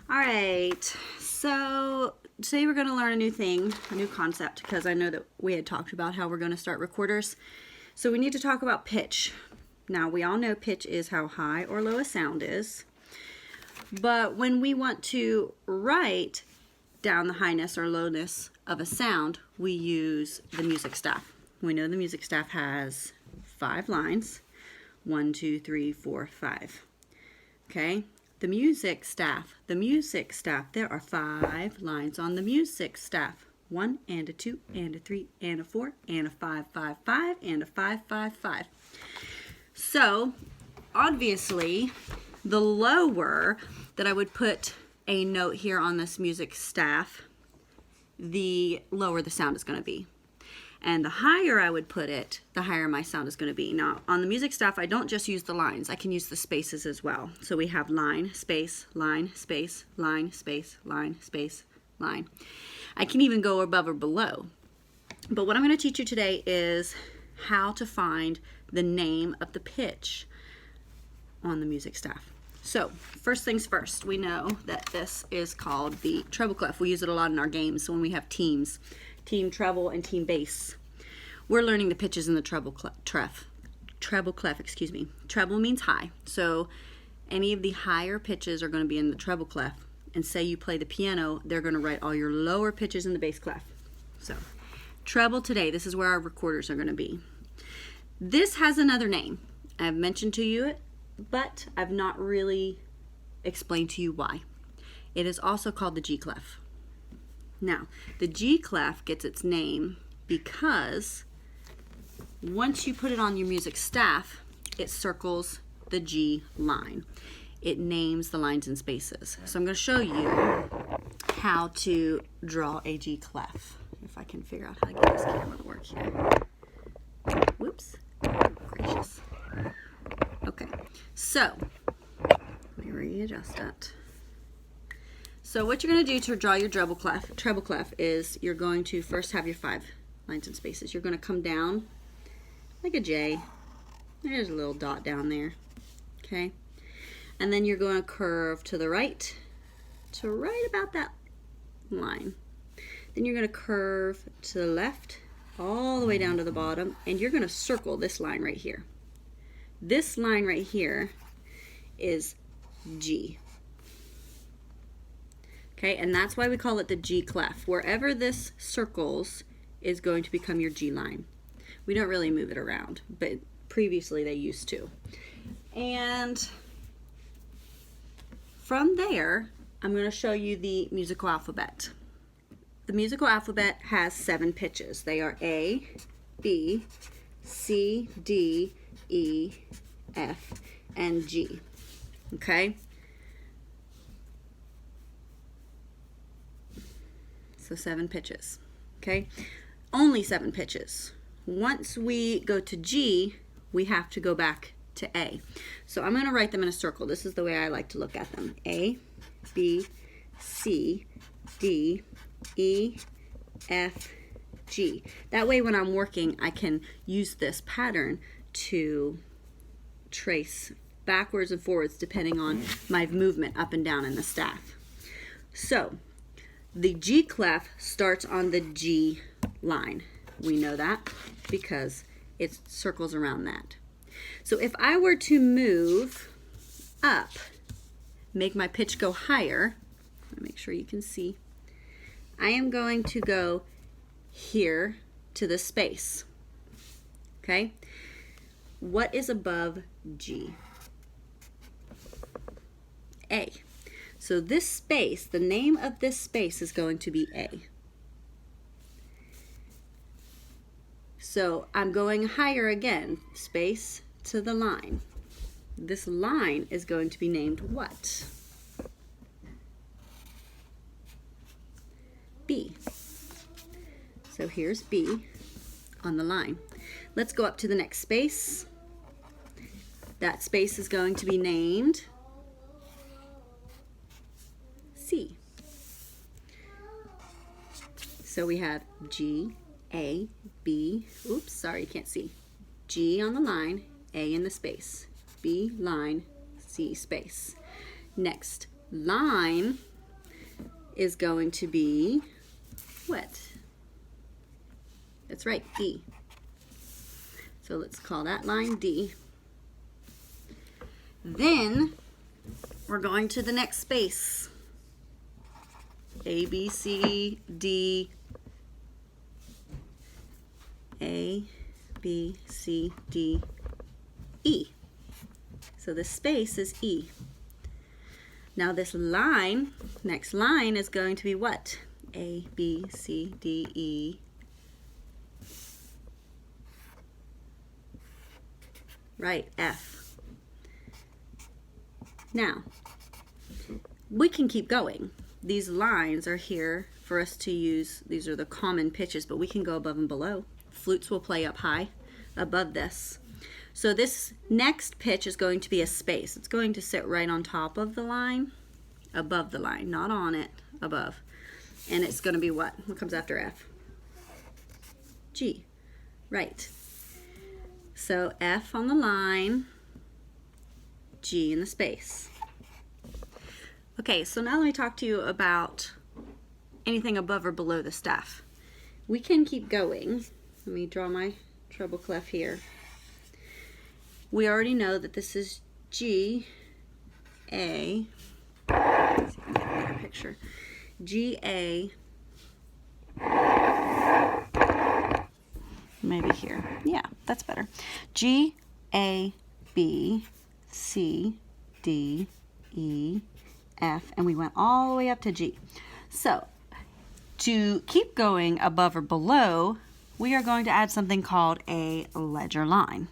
All right, so today we're going to learn a new thing, a new concept, because I know that we had talked about how we're going to start recorders. So we need to talk about pitch. Now, we all know pitch is how high or low a sound is. But when we want to write down the highness or lowness of a sound, we use the music staff. We know the music staff has 5 lines. 1, 2, 3, 4, 5. Okay? The music staff, there are 5 lines on the music staff. 1 and a 2 and a 3 and a 4 and a 5, 5, 5 and a 5, 5, 5. So, obviously, the lower that I would put a note here on this music staff, the lower the sound is going to be. And the higher I would put it, the higher my sound is going to be. Now, on the music staff, I don't just use the lines. I can use the spaces as well. So we have line, space, line, space, line, space, line, space, line. I can even go above or below. But what I'm going to teach you today is how to find the name of the pitch on the music staff. So, first things first, we know that this is called the treble clef. We use it a lot in our games when we have teams. Team treble and team bass. We're learning the pitches in the treble clef. Treble means high. So any of the higher pitches are going to be in the treble clef. And say you play the piano, they're going to write all your lower pitches in the bass clef. So treble today, this is where our recorders are going to be. This has another name. I've mentioned to you it, but I've not really explained to you why. It is also called the G clef. Now, the G clef gets its name because once you put it on your music staff, it circles the G line. It names the lines and spaces. So I'm going to show you how to draw a G clef. If I can figure out how to get this camera to work here. Whoops. Oh, gracious. Okay. So, let me readjust that. So what you're going to do to draw your treble clef is you're going to first have your 5 lines and spaces. You're going to come down like a J. There's a little dot down there. Okay? And then you're going to curve to the right to right about that line. Then you're going to curve to the left all the way down to the bottom, and you're going to circle this line right here. This line right here is G. Okay, and that's why we call it the G clef. Wherever this circles is going to become your G line. We don't really move it around, but previously they used to. And from there, I'm going to show you the musical alphabet. The musical alphabet has 7 pitches. They are A, B, C, D, E, F, and G. Okay? So 7 pitches, okay? Only 7 pitches. Once we go to G, we have to go back to A. So I'm going to write them in a circle. This is the way I like to look at them. A, B, C, D, E, F, G. That way when I'm working, I can use this pattern to trace backwards and forwards depending on my movement up and down in the staff. So, the G clef starts on the G line. We know that because it circles around that. So if I were to move up, make my pitch go higher, let me make sure you can see, I am going to go here to the space. Okay? What is above G? A. So this space, the name of this space is going to be A. So I'm going higher again, space to the line. This line is going to be named what? B. So here's B on the line. Let's go up to the next space. That space is going to be named C. So we have G, A, B, oops, sorry, you can't see. G on the line, A in the space. B, line, C, space. Next, line is going to be what? That's right, D. So let's call that line D. Then we're going to the next space. A, B, C, D. A, B, C, D, E. So the space is E. Now this line, next line is going to be what? A, B, C, D, E. Right, F. Now, we can keep going. These lines are here for us to use. These are the common pitches, but we can go above and below. Flutes will play up high above this. So this next pitch is going to be a space. It's going to sit right on top of the line, above the line, not on it, above. And it's going to be what? What comes after F? G. Right. So F on the line, G in the space. Okay, so now let me talk to you about anything above or below the staff. We can keep going. Let me draw my treble clef here. We already know that this is G, A. Let's see if I can get a better picture. G, A. Maybe here. Yeah, that's better. G, A, B, C, D, E, F, and we went all the way up to G. So, to keep going above or below, we are going to add something called a ledger line.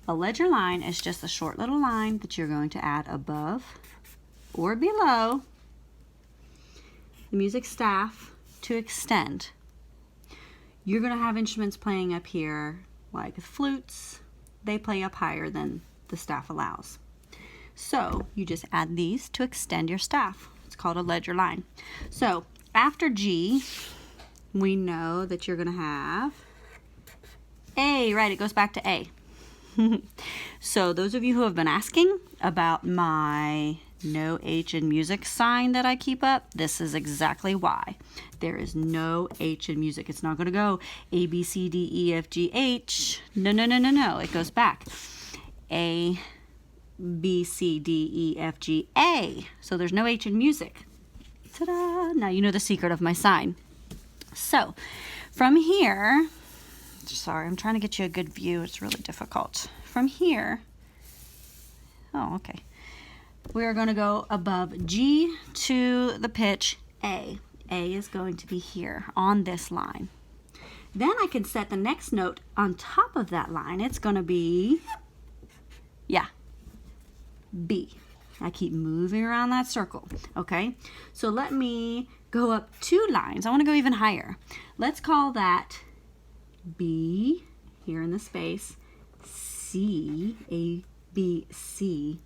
A ledger line is just a short little line that you're going to add above or below the music staff to extend. You're going to have instruments playing up here, like flutes. They play up higher than the staff allows. So you just add these to extend your staff. It's called a ledger line. So after G, we know that you're going to have A, right? It goes back to A. So those of you who have been asking about my no H in music sign that I keep up, this is exactly why. There is no H in music. It's not going to go A, B, C, D, E, F, G, H. No, no, no, no, no. It goes back. A, B, C, D, E, F, G, A. So there's no H in music. Ta-da! Now you know the secret of my sign. So from here, sorry, I'm trying to get you a good view. It's really difficult. From here, oh, okay. We are going to go above G to the pitch A. A is going to be here on this line. Then I can set the next note on top of that line. It's going to be, yeah, B. I keep moving around that circle, okay? So let me go up 2 lines. I want to go even higher. Let's call that B, here in the space, C, A, B, C.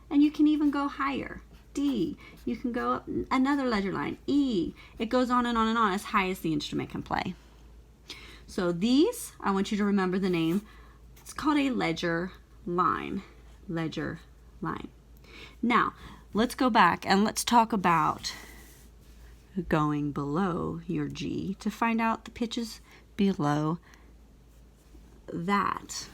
And you can even go higher. D. You can go up another ledger line. E. It goes on and on and on as high as the instrument can play. So these, I want you to remember the name. It's called a ledger line. Ledger line. Now, let's go back and let's talk about going below your G to find out the pitches below that.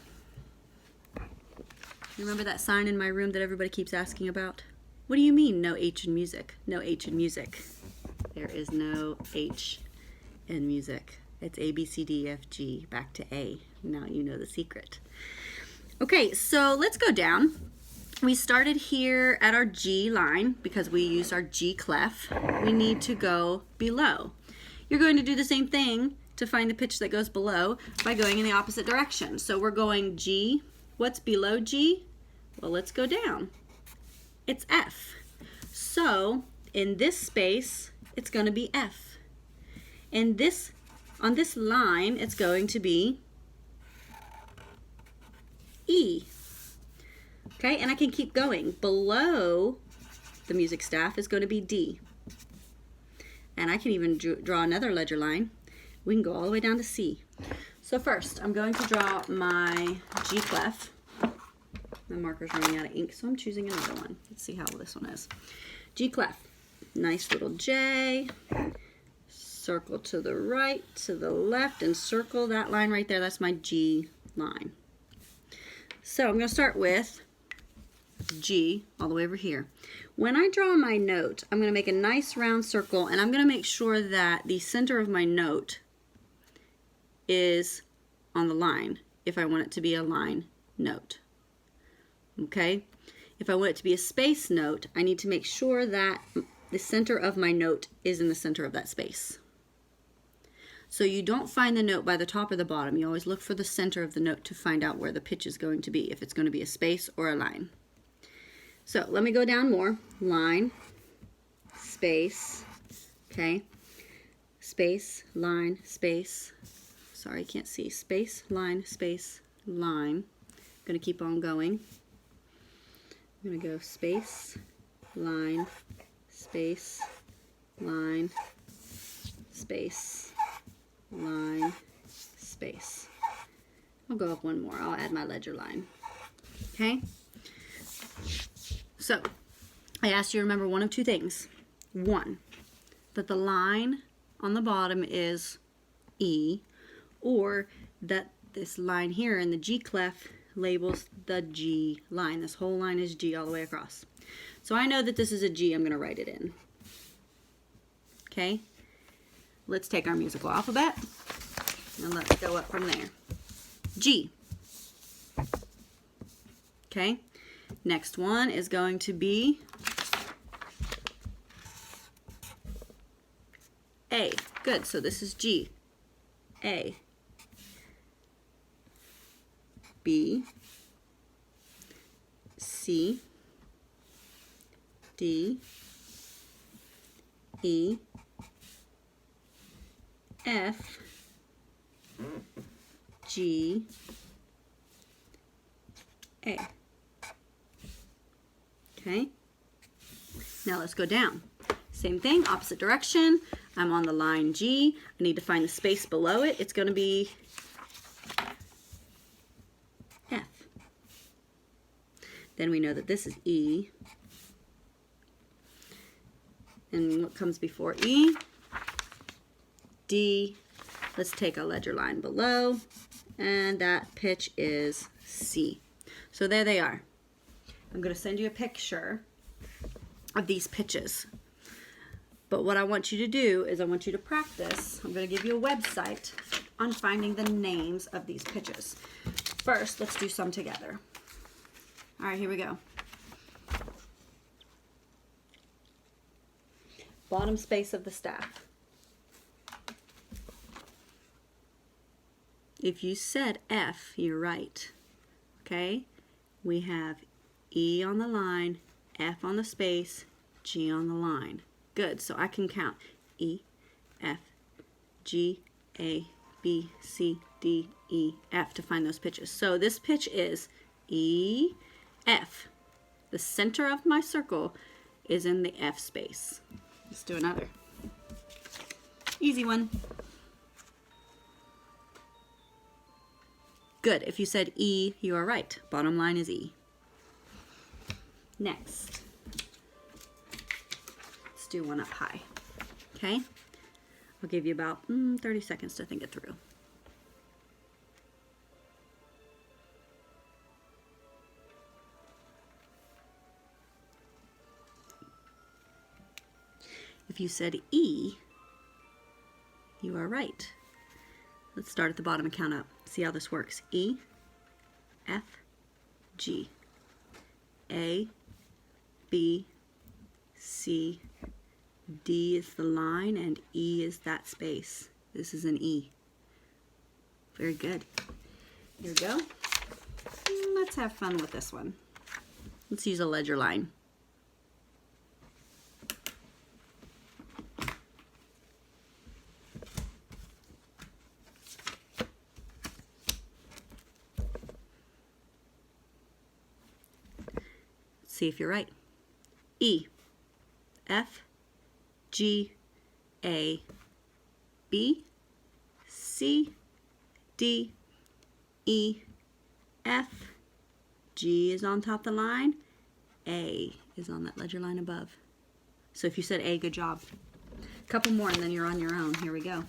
Remember that sign in my room that everybody keeps asking about? What do you mean, no H in music? No H in music. There is no H in music. It's A, B, C, D, F, G, back to A. Now you know the secret. Okay, so let's go down. We started here at our G line because we used our G clef. We need to go below. You're going to do the same thing to find the pitch that goes below by going in the opposite direction. So we're going G. What's below G? Well, let's go down. It's F. So in this space, it's going to be F. And this, on this line, it's going to be E. Okay, and I can keep going. Below the music staff is going to be D. And I can even draw another ledger line. We can go all the way down to C. So first, I'm going to draw my G clef. My marker's running out of ink, so I'm choosing another one. Let's see how this one is. G clef. Nice little J. Circle to the right, to the left, and circle that line right there. That's my G line. So I'm going to start with G all the way over here. When I draw my note, I'm going to make a nice round circle, and I'm going to make sure that the center of my note is on the line if I want it to be a line note. Okay? If I want it to be a space note, I need to make sure that the center of my note is in the center of that space. So you don't find the note by the top or the bottom. You always look for the center of the note to find out where the pitch is going to be, if it's going to be a space or a line. So let me go down more. Line, space, okay, space, line, space. Sorry, I can't see. Space, line, line. I'm going to keep on going. I'm going to go space, line, space, line, space, line, space. I'll go up one more. I'll add my ledger line. Okay? So, I asked you to remember one of two things. One, that the line on the bottom is E, or that this line here in the G clef labels the G line. This whole line is G all the way across. So I know that this is a G. I'm going to write it in. Okay? Let's take our musical alphabet and let's go up from there. G. Okay? Next one is going to be A. Good. So this is G. A. B. C. D. E. F. G. A. Okay, now let's go down. Same thing, opposite direction. I'm on the line G. I need to find the space below it. It's going to be F. Then we know that this is E. And what comes before E? D. Let's take a ledger line below. And that pitch is C. So there they are. I'm going to send you a picture of these pitches. But what I want you to do is I want you to practice. I'm going to give you a website on finding the names of these pitches. First, let's do some together. All right, here we go. Bottom space of the staff. If you said F, you're right. Okay? We have E on the line, F on the space, G on the line. Good, so I can count E, F, G, A, B, C, D, E, F to find those pitches. So this pitch is E, F. The center of my circle is in the F space. Let's do another. Easy one. Good, if you said E, you are right. Bottom line is E. Next, let's do one up high. Okay? I'll give you about 30 seconds to think it through. If you said E, you are right. Let's start at the bottom and count up. See how this works. E, F, G, A, B, C, D is the line, and E is that space. This is an E. Very good. Here we go. Let's have fun with this one. Let's use a ledger line. See if you're right. E, F, G, A, B, C, D, E, F, G is on top of the line, A is on that ledger line above. So if you said A, good job. A couple more and then you're on your own. Here we go.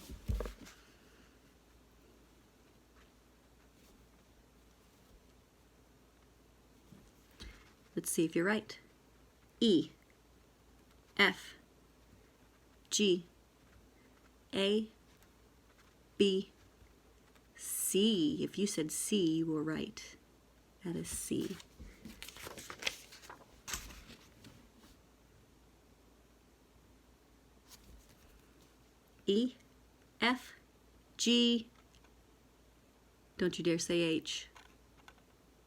Let's see if you're right. E, F, G, A, B, C. If you said C, you were right. That is C. E, F, G. Don't you dare say H.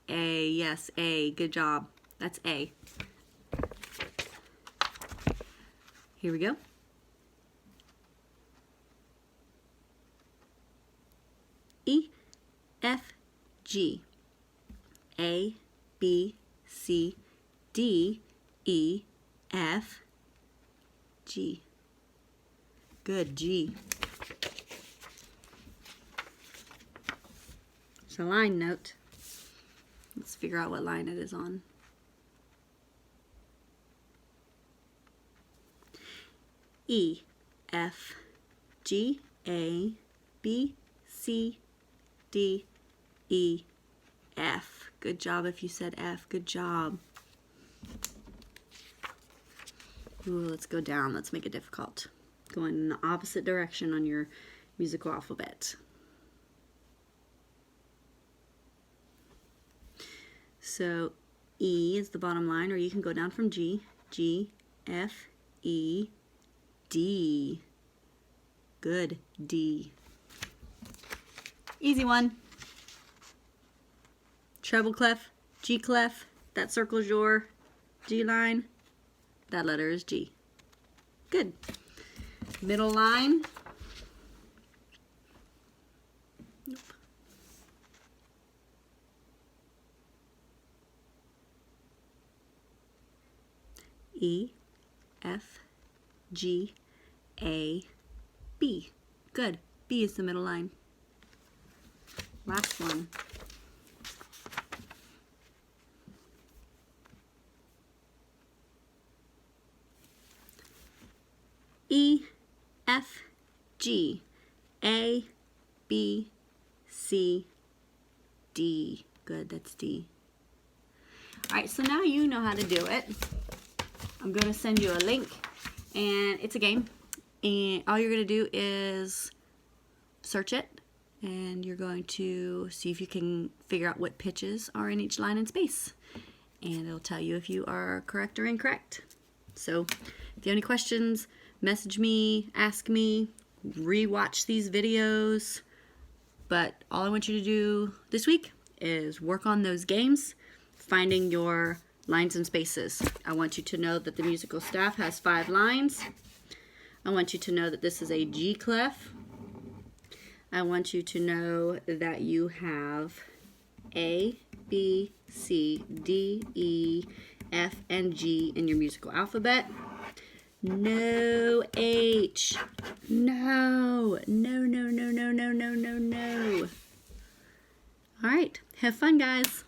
A, yes, A. Good job. That's A. Here we go. E, F, G, A, B, C, D, E, F, G. Good, G. It's a line note. Let's figure out what line it is on. E, F, G, A, B, C, D, E, F. Good job if you said F. Good job. Ooh, let's go down. Let's make it difficult. Going in the opposite direction on your musical alphabet. So E is the bottom line, or you can go down from G. G, F, E, D. Good, D. Easy one. Treble clef, G clef. That circles your G line. That letter is G. Good. Middle line. Nope. E, F, G, A, B. Good. B is the middle line. Last one. E, F, G, A, B, C, D. Good, that's D. Alright, so now you know how to do it. I'm going to send you a link, and it's a game. And all you're going to do is search it, and you're going to see if you can figure out what pitches are in each line and space. And it'll tell you if you are correct or incorrect. So if you have any questions, message me, ask me, rewatch these videos. But all I want you to do this week is work on those games, finding your lines and spaces. I want you to know that the musical staff has 5 lines. I want you to know that this is a G clef. I want you to know that you have A, B, C, D, E, F, and G in your musical alphabet. No H. No. No, no, no, no, no, no, no, no. All right. Have fun, guys.